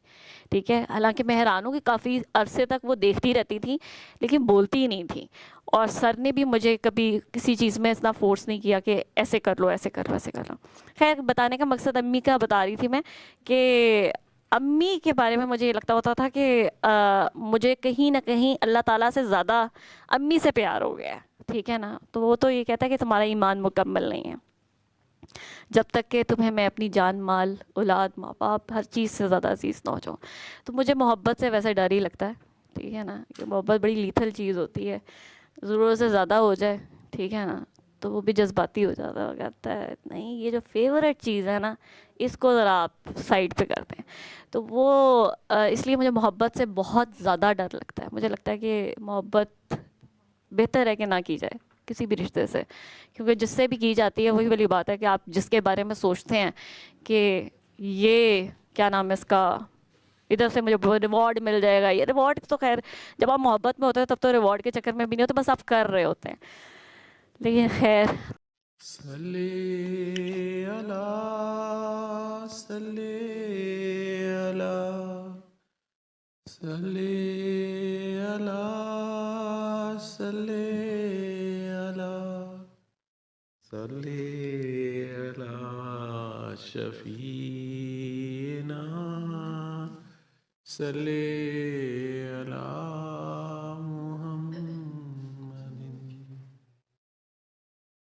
ठीक है। हालांकि मैं हैरान हूँ कि काफ़ी अरसे तक वो देखती रहती थी लेकिन बोलती नहीं थी। और सर ने भी मुझे कभी किसी चीज़ में इतना फोर्स नहीं किया कि ऐसे कर लो, ऐसे कर लो, ऐसे कर लो। खैर बताने का मकसद अम्मी का बता रही थी मैं कि अम्मी के बारे में मुझे ये लगता होता था कि मुझे कहीं ना कहीं अल्लाह ताला से ज़्यादा अम्मी से प्यार हो गया है, ठीक है ना। तो वो तो ये कहता है कि तुम्हारा ईमान मुकम्मल नहीं है, जब तक कि तुम्हें मैं अपनी जान माल औलाद माँ बाप हर चीज़ से ज़्यादा अजीज़ ना हो जाऊँ। तो मुझे मोहब्बत से वैसे डर ही लगता है, ठीक है ना, कि मोहब्बत बड़ी लीथल चीज़ होती है, ज़रूरत से ज़्यादा हो जाए, ठीक है ना, तो वो भी जज्बाती हो जाता है, कहता है नहीं ये जो फेवरेट चीज़ है ना इसको ज़रा आप साइड पे कर दें। तो वो इसलिए मुझे मोहब्बत से बहुत ज़्यादा डर लगता है। मुझे लगता है कि मोहब्बत बेहतर है कि ना की जाए किसी भी रिश्ते से, क्योंकि जिससे भी की जाती है वही वाली बात है कि आप जिसके बारे में सोचते हैं कि ये क्या नाम है इसका, इधर से मुझे रिवॉर्ड मिल जाएगा, ये रिवॉर्ड तो खैर जब आप मोहब्बत में होते हैं तब तो रिवॉर्ड के चक्कर में भी नहीं होते, बस आप कर रहे होते हैं। लेकिन खैर सल्ले अला सल्ले अला सल्ले अला सल्ले अला सल्ले अला शफीना सल्ले